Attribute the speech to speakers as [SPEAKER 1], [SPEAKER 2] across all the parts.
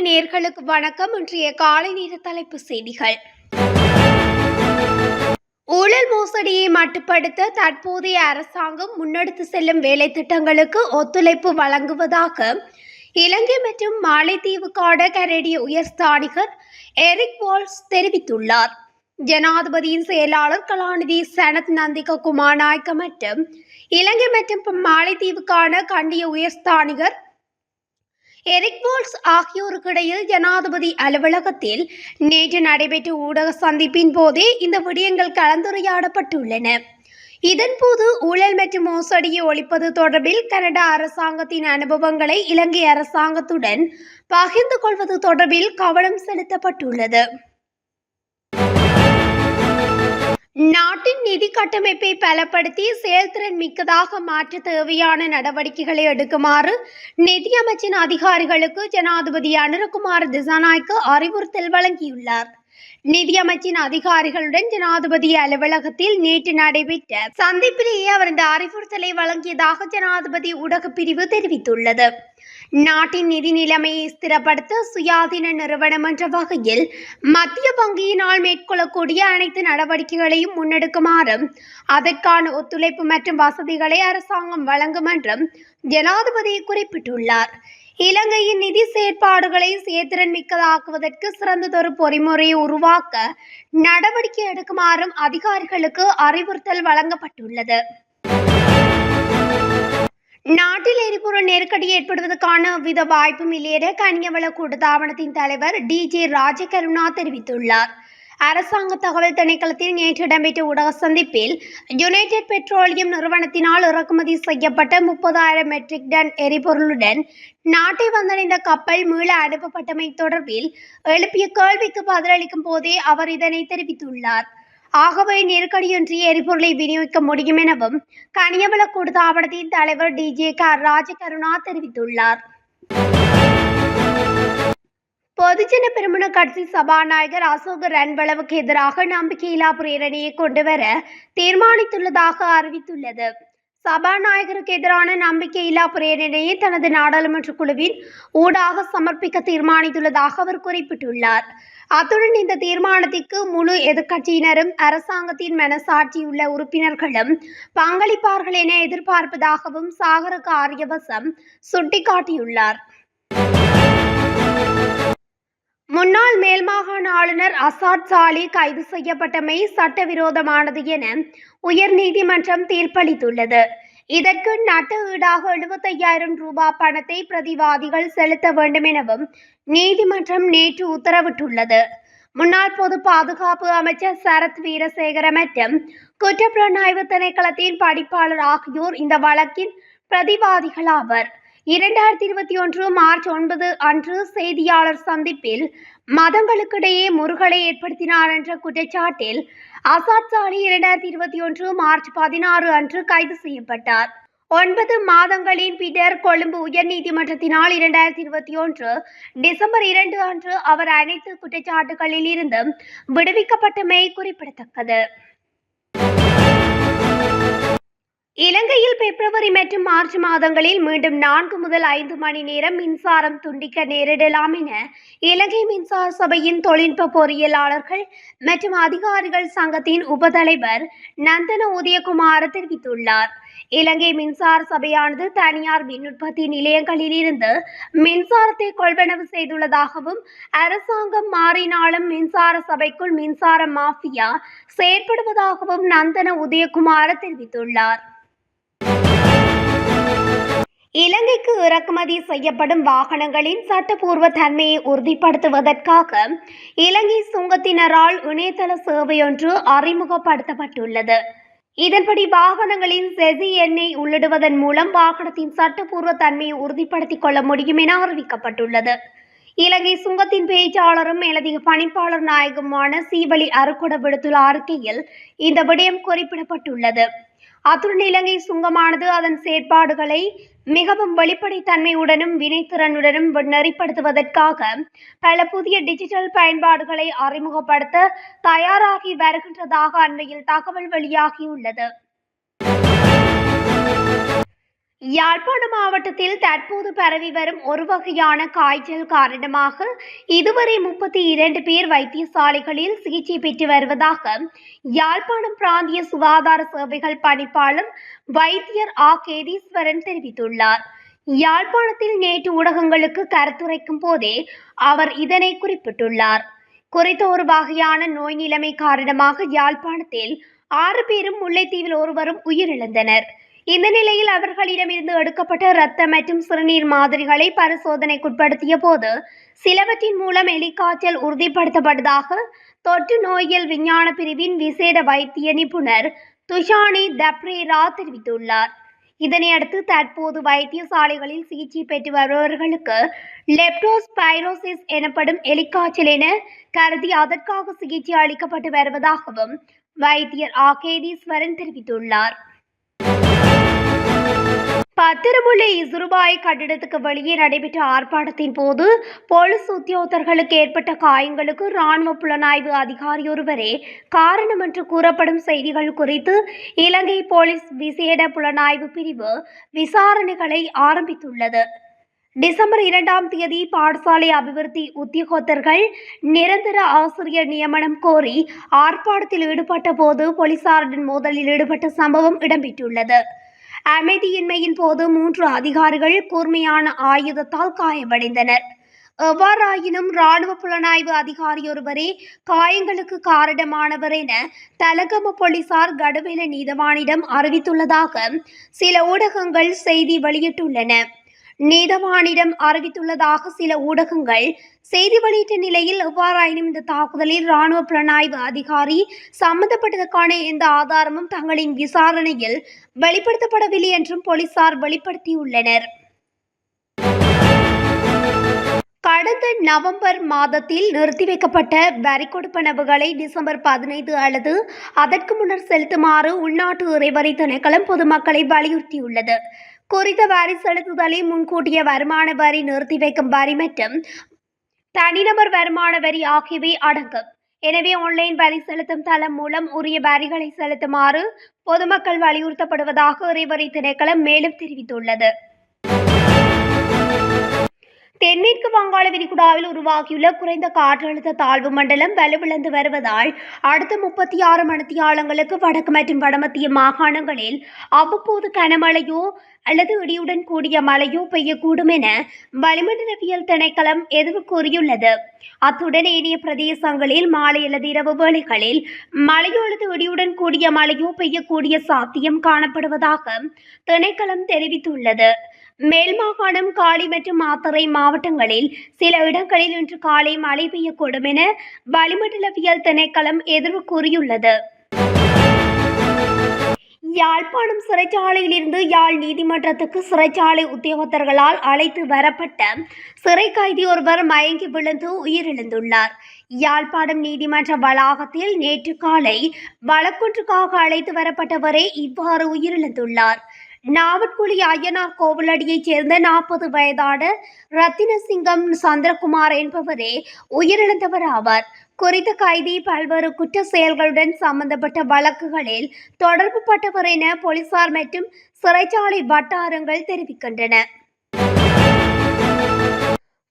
[SPEAKER 1] நேயர்களுக்கு வணக்கம். இன்றைய காலை நேர தலைப்பு செய்திகள். ஊழல் மோசடியை மட்டுப்படுத்த தற்போதைய அரசாங்கம் முன்னெடுத்து செல்லும் வேலை திட்டங்களுக்கு ஒத்துழைப்பு வழங்குவதாக இலங்கை மற்றும் மாலைத்தீவுக்கான கனடிய உயர்ஸ்தானிகர் எரிக் வால்ஸ் தெரிவித்துள்ளார். ஜனாதிபதியின் செயலாளர் கலாநிதி சனத் நந்திக குமாரநாயக்க மற்றும் இலங்கை மற்றும் மாலைத்தீவுக்கான கண்டிய உயர்ஸ்தானிகர் எரிக் வால்ஸ் ஆகியோருக்கிடையில் ஜனாதிபதி அலுவலகத்தில் நேற்று நடைபெற்ற ஊடக சந்திப்பின் போதே இந்த விடயங்கள் கலந்துரையாடப்பட்டுள்ளன. இதன்போது ஊழல் மற்றும் மோசடியை ஒழிப்பது தொடர்பில் கனடா அரசாங்கத்தின் அனுபவங்களை இலங்கை அரசாங்கத்துடன் பகிர்ந்து கொள்வது தொடர்பில் கவனம் செலுத்தப்பட்டுள்ளது. நாட்டின் நிதி கட்டமைப்பை பலப்படுத்தி செயல்திறன் மிக்கதாக மாற்ற தேவையான நடவடிக்கைகளை எடுக்குமாறு நிதியமைச்சின் அதிகாரிகளுக்கு ஜனாதிபதி அனுரகுமார திசாநாயக்க அறிவுறுத்தல் வழங்கியுள்ளார். நிதியமைச்சின் அதிகாரிகளுடன் ஜனாதிபதி அலுவலகத்தில் நேற்று நடைபெற்ற சந்திப்பிலேயே அவர் இந்த அறிவுறுத்தலை வழங்கியதாக ஜனாதிபதி ஊடகப் பிரிவு தெரிவித்துள்ளது. நாட்டின் நிதி நிலைமையை ஸ்திரப்படுத்த சுயாதீன நிறுவனம் என்ற வகையில் மத்திய வங்கியினால் மேற்கொள்ளக்கூடிய அனைத்து நடவடிக்கைகளையும் முன்னெடுக்குமாறும் அதற்கான ஒத்துழைப்பு மற்றும் வசதிகளை அரசாங்கம் வழங்கும் என்றும் ஜனாதிபதி குறிப்பிட்டுள்ளார். இலங்கையின் நிதி செயற்பாடுகளை செயற்திறன் மிக்கதாக்குவதற்கு சிறந்ததொரு பொறிமுறையை உருவாக்க நடவடிக்கை எடுக்குமாறும் அதிகாரிகளுக்கு அறிவுறுத்தல் வழங்கப்பட்டுள்ளது. நாட்டில் எரிபொருள் நெருக்கடி ஏற்படுவதற்கான எவ்வித வாய்ப்பும் இல்லை என கனியவள கூட்டுத்தாபனத்தின் தலைவர் டி.ஜே. ராஜகருணா தெரிவித்துள்ளார். அரசாங்க தகவல் திணைக்களத்தில் நேற்று இடம்பெற்ற ஊடக சந்திப்பில் யுனைடெட் பெட்ரோலியம் நிறுவனத்தினால் இறக்குமதி செய்யப்பட்ட 30,000 மெட்ரிக் டன் எரிபொருளுடன் நாட்டை வந்தடைந்த கப்பல் மீள அனுப்பப்பட்டமை தொடர்பில் எழுப்பிய கேள்விக்கு பதிலளிக்கும் போதே அவர் இதனை தெரிவித்துள்ளார். ஆகவே நெருக்கடியின்றி எரிபொருளை விநியோகிக்க முடியும் எனவும் கனியவள கூட்டுத்தாபனத்தின் தலைவர் டி.ஜே. ராஜகருணா தெரிவித்துள்ளார். பொதுஜன பெரமுன கட்சி சபாநாயகர் அசோக ரன்பளவுக்கு எதிராக நம்பிக்கையில்லா பிரேரணையை கொண்டுவர தீர்மானித்துள்ளதாக அறிவித்துள்ளது. சபாநாயகருக்கு எதிரான நம்பிக்கையில்லா பிரேரணையை தனது நாடாளுமன்ற குழுவின் ஊடாக சமர்ப்பிக்க தீர்மானித்துள்ளதாக அவர் குறிப்பிட்டுள்ளார். அத்துடன் இந்த தீர்மானத்திற்கு முழு எதிர்க்கட்சியினரும் அரசாங்கத்தின் மனசாட்சியுள்ள உறுப்பினர்களும் பங்களிப்பார்கள் என எதிர்பார்ப்பதாகவும் சாகர காரியவசம் சுட்டிக்காட்டியுள்ளார். முன்னாள் மேல்மாகாண ஆளுநர் அசாத் சாலி கைது செய்யப்பட்டமை சட்டவிரோதமானது என உயர்நீதிமன்றம் தீர்ப்பளித்துள்ளது. இதற்கு நட்ட ஈடாக 75,000 ரூபாய் பணத்தை பிரதிவாதிகள் செலுத்த வேண்டும் எனவும் நீதிமன்றம் நேற்று உத்தரவிட்டுள்ளது. முன்னாள் பொது பாதுகாப்பு அமைச்சர் சரத் வீரசேகர மற்றும் குற்றப்புலனாய்வு திணைக்களத்தின் படிப்பாளர் ஆகியோர் இந்த வழக்கின் பிரதிவாதிகள் ஆவர். 2021 மார்ச் 9 அன்று செய்தியாளர் சந்திப்பில் மதங்களுக்கிடையே முறுகலை ஏற்படுத்தினார் என்ற குற்றச்சாட்டில் அசாத் சாலி 2021 மார்ச் 16 அன்று கைது செய்யப்பட்டார். 9 மாதங்களின் பின்னர் கொழும்பு உயர்நீதிமன்றத்தினால் 2021 டிசம்பர் 2 அன்று அவர் அனைத்து குற்றச்சாட்டுகளில் இருந்தும் விடுவிக்கப்பட்டமை குறிப்பிடத்தக்கது. இலங்கையில் பிப்ரவரி மற்றும் மார்ச் மாதங்களில் மீண்டும் 4 முதல் 5 மணி நேரம் மின்சாரம் துண்டிக்க நேரிடலாம் என இலங்கை மின்சார சபையின் தொழில்நுட்ப பொறியியலாளர்கள் மற்றும் அதிகாரிகள் சங்கத்தின் உபதலைவர் நந்தன உதயகுமார தெரிவித்துள்ளார். இலங்கை மின்சார சபையானது தனியார் மின் உற்பத்தி நிலையங்களில் இருந்து மின்சாரத்தை கொள்வனவு செய்துள்ளதாகவும் அரசாங்கம் மாறினாலும் மின்சார சபைக்குள் மின்சார மாஃபியா செயற்படுவதாகவும் நந்தன உதயகுமார தெரிவித்துள்ளார். இலங்கைக்கு இறக்குமதி செய்யப்படும் வாகனங்களின் சட்டப்பூர்வ தன்மையை உறுதிப்படுத்துவதற்காக இலங்கை சுங்கத்தினரால் இணையதள சேவையொன்று அறிமுகப்படுத்தப்பட்டுள்ளது. இதன்படி வாகனங்களின் செசி எண்ணை உள்ளிடுவதன் மூலம் வாகனத்தின் சட்டப்பூர்வ தன்மையை உறுதிப்படுத்திக் கொள்ள முடியும் என அறிவிக்கப்பட்டுள்ளது. இலங்கை சுங்கத்தின் பேச்சாளரும் மேலதிக பணிப்பாளர் நாயகமான சீவலி அருக்கொட விடுத்துள்ள அறிக்கையில் இந்த விடயம் குறிப்பிடப்பட்டுள்ளது. அத்துடன் இலங்கை சுங்கமானது அதன் செயற்பாடுகளை மிகவும் வெளிப்படைத்தன்மையுடனும் வினைத்திறனுடனும் நெறிப்படுத்துவதற்காக பல புதிய டிஜிட்டல் பயன்பாடுகளை அறிமுகப்படுத்த தயாராகி வருகின்றதாக அண்மையில் தகவல் வெளியாகியுள்ளது. யாழ்ப்பாண மாவட்டத்தில் தற்போது பரவி வரும் ஒரு வகையான காய்ச்சல் காரணமாக இதுவரை 32 பேர் வைத்தியசாலைகளில் சிகிச்சை பெற்று வருவதாக யாழ்ப்பாணம் பிராந்திய சுகாதார சேவைகள் பணிப்பாளர் வைத்தியர் கேதீஸ்வரன் தெரிவித்துள்ளார். யாழ்ப்பாணத்தில் நேற்று ஊடகங்களுக்கு கருத்துரைக்கும் போதே அவர் இதனை குறிப்பிட்டுள்ளார். குறித்த ஒரு வகையான நோய் நிலைமை காரணமாக யாழ்ப்பாணத்தில் 6 பேரும், முல்லைத்தீவில் ஒருவரும் உயிரிழந்தனர். இந்த நிலையில் அவர்களிடமிருந்து எடுக்கப்பட்ட இரத்த மற்றும் சிறுநீர் மாதிரிகளை பரிசோதனைக்குட்படுத்திய போது சிலவற்றின் மூலம் எலிக்காய்ச்சல் உறுதிப்படுத்தப்பட்டதாக தொற்று நோயியல் விஞ்ஞான பிரிவின் விசேட வைத்திய நிபுணர் துஷானி தப்ரேரா தெரிவித்துள்ளார். இதனையடுத்து தற்போது வைத்தியசாலைகளில் சிகிச்சை பெற்று வருபவர்களுக்கு லெப்டோஸ்பைரோசிஸ் எனப்படும் எலிக்காய்ச்சல் என கருதி அதற்காக சிகிச்சை அளிக்கப்பட்டு வருவதாகவும் வைத்தியர் கேதீஸ்வரன் தெரிவித்துள்ளார். பத்திரமுல்லை இசுருபாய் கட்டிடத்துக்கு வெளியே நடைபெற்ற ஆர்ப்பாட்டத்தின் போது போலீஸ் உத்தியோகத்தர்களுக்கு ஏற்பட்ட காயங்களுக்கு இராணுவ புலனாய்வு அதிகாரி ஒருவரே காரணம் என்று கூறப்படும் செய்திகள் குறித்து இலங்கை போலீஸ் விசேட புலனாய்வு பிரிவு விசாரணைகளை ஆரம்பித்துள்ளது. டிசம்பர் 2ஆம் தேதி பாடசாலை அபிவிருத்தி உத்தியோகத்தர்கள் நிரந்தர ஆசிரியர் நியமனம் கோரி ஆர்ப்பாட்டத்தில் ஈடுபட்ட போது போலீசாருடன் மோதலில் ஈடுபட்ட சம்பவம் இடம்பெற்றுள்ளது. அமைதியின்மையின் போது 3 அதிகாரிகள் கூர்மையான ஆயுதத்தால் காயமடைந்தனர். எவ்வாறாயினும் இராணுவ புலனாய்வு அதிகாரியொருவரே காயங்களுக்கு காரணமானவர் என தலகம போலீசார் கடுவேல நீதவானிடம் அறிவித்துள்ளதாக சில ஊடகங்கள் செய்தி வெளியிட்டுள்ளன. நீதவானிடம் அறிவித்துள்ளதாக சில ஊடகங்கள் செய்தி வெளியிட்ட நிலையில், எவ்வாறாயினும் இந்த தாக்குதலில் இராணுவ புலனாய்வு அதிகாரி சம்பந்தப்பட்டதற்கான எந்த ஆதாரமும் தங்களின் விசாரணையில் வெளிப்படுத்தப்படவில்லை என்றும் போலீசார் வெளிப்படுத்தியுள்ளனர். கடந்த நவம்பர் மாதத்தில் நிறுத்தி வைக்கப்பட்ட வரி கொடுப்பனவுகளை டிசம்பர் 15 அல்லது அதற்கு முன்னர் செலுத்துமாறு உள்நாட்டு இறைவரி திணைக்களம் பொதுமக்களை வலியுறுத்தியுள்ளது. குறித்த வரி செலுத்துதலை முன்கூட்டிய வருமான வரி, நிறுத்தி வைக்கும் வரி மற்றும் தனிநபர் வருமான வரி ஆகியவை அடங்கும். எனவே ஆன்லைன் வரி செலுத்தும் தளம் மூலம் உரிய வரிகளை செலுத்துமாறு பொதுமக்கள் வலியுறுத்தப்படுவதாக இறைவரி திணைக்களம் மேலும் தெரிவித்துள்ளது. தென்மேற்கு வங்காள விரிகுடாவில் உருவாகியுள்ள குறைந்த காற்றழுத்த தாழ்வு மண்டலம் வலுவிழந்து வருவதால் அடுத்த 36 மணித்தியாலங்களுக்கு வடக்கு மற்றும் வடமத்திய மாகாணங்களில் அவ்வப்போது கனமழையோ அல்லது இடியுடன் கூடிய மழையோ பெய்யக்கூடும் என வளிமண்டலவியல் திணைக்களம் எதிர்வு கூறியுள்ளது. அத்துடன் ஏனைய பிரதேசங்களில் மாலை அல்லது இரவு வேளைகளில் மழையோ அல்லது இடியுடன் கூடிய மழையோ பெய்யக்கூடிய சாத்தியம் காணப்படுவதாக திணைக்களம் தெரிவித்துள்ளது. மேல் மாகாணம், காலி மற்றும் மாத்தறை மாவட்டங்களில் சில இடங்களில் இன்று காலை மழை பெய்யக்கூடும் என வளிமண்டலவியல் திணைக்களம் எதிர்வு கூறியுள்ளது. யாழ்ப்பாணம் சிறைச்சாலையிலிருந்து யாழ் நீதிமன்றத்துக்கு சிறைச்சாலை உத்தியோகத்தர்களால் அழைத்து வரப்பட்ட சிறை கைதி ஒருவர் மயங்கி விழுந்து உயிரிழந்துள்ளார். யாழ்ப்பாணம் நீதிமன்ற வளாகத்தில் நேற்று காலை வழக்கொன்றுக்காக அழைத்து வரப்பட்டவரே இவ்வாறு உயிரிழந்துள்ளார். நாவட்குழி ஐயனார் கோவிலடியைச் சேர்ந்த 40 வயதான ரத்தினசிங்கம் சந்திரகுமார் என்பவரே உயிரிழந்தவர் ஆவார். குறித்த கைதி பல்வேறு குற்ற செயல்களுடன் சம்பந்தப்பட்ட வழக்குகளில் தொடர்பு பட்டவர் என போலீசார் மற்றும் சிறைச்சாலை வட்டாரங்கள் தெரிவிக்கின்றன.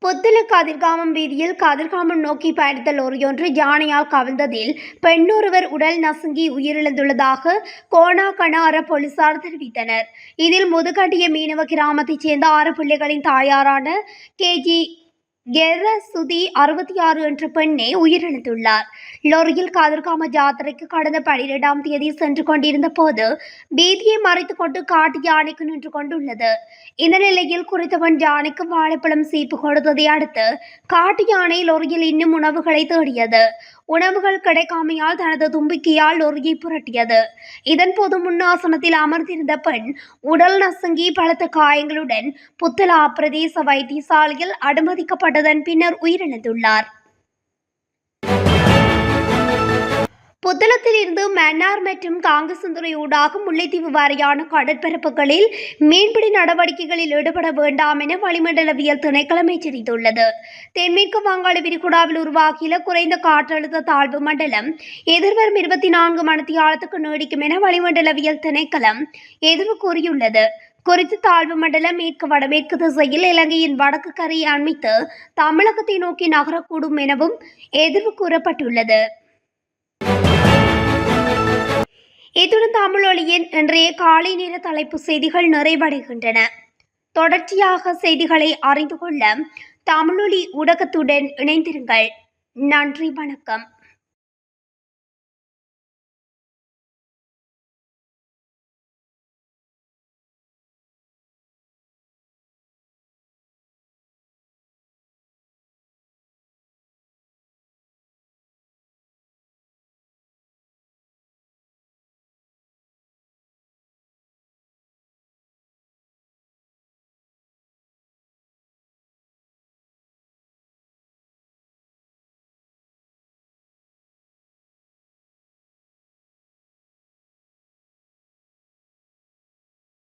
[SPEAKER 1] புத்தள கதிர்காமம் வீதியில் கதிர்காமம் நோக்கி பயணித்த லோரியொன்று யானையால் கவிழ்ந்ததில் பெண்ணொருவர் உடல் நசுங்கி உயிரிழந்துள்ளதாக கோணாகணார போலீசார் தெரிவித்தனர். இதில் முதுகண்டிய மீனவ கிராமத்தைச் சேர்ந்த 6 பிள்ளைகளின் தாயாரான கேஜி கெரசுதி 66 என்ற பெண்ணே உயிரிழந்துள்ளார். லோரியில் கதிர்காம ஜாத்திரைக்கு கடந்த 12ஆம் தேதி சென்று கொண்டிருந்த போது வீதியை மறைத்துக் கொண்டு காட்டு யானைக்கு நின்று கொண்டுள்ளது. இந்த நிலையில் குறித்தவன் யானைக்கு வாழைப்பழம் சீப்பு கொடுத்ததை அடுத்து காட்டு யானை லோரியில் இன்னும் உணவுகளை தேடியது. உணவுகள் கிடைக்காமையால் தனது தும்பிக்கையால் லோரியை புரட்டியது. இதன்போது முன்னாசனத்தில் அமர்ந்திருந்த பெண் உடல் நசுங்கி பலத்த காயங்களுடன் புத்தளா பிரதேச வைத்தியசாலையில் அனுமதிக்கப்பட்டதன் பின்னர் உயிரிழந்துள்ளார். புத்தளத்தில் இருந்து மன்னார் மற்றும் காங்கசந்துறை ஊடாக முல்லைத்தீவு வரையான கடற்பரப்புகளில் மீன்பிடி நடவடிக்கைகளில் ஈடுபட வேண்டாம் என வளிமண்டலவியல் திணைக்களம் எச்சரித்துள்ளது. தென்மேற்கு வங்காள விரிகுடாவில் உருவாகியுள்ள குறைந்த காற்றழுத்த தாழ்வு மண்டலம் எதிர்வரும் 24 மணித்தியாலத்துக்கு நீடிக்கும் என வளிமண்டலவியல் திணைக்களம் எதிர்வு கூறியுள்ளது. குறித்து தாழ்வு மண்டலம் மேற்கு வடமேற்கு திசையில் இலங்கையின் வடக்கு கரையை அண்மித்து தமிழகத்தை நோக்கி நகரக்கூடும் எனவும் எதிர்வு கூறப்பட்டுள்ளது. இத்துடன் தமிழொலியின் இன்றைய காலை நேர தலைப்பு செய்திகள் நிறைவடைகின்றன. தொடர்ச்சியாக செய்திகளை அறிந்து கொள்ள தமிழொலி ஊடகத்துடன் இணைந்திருங்கள். நன்றி, வணக்கம்.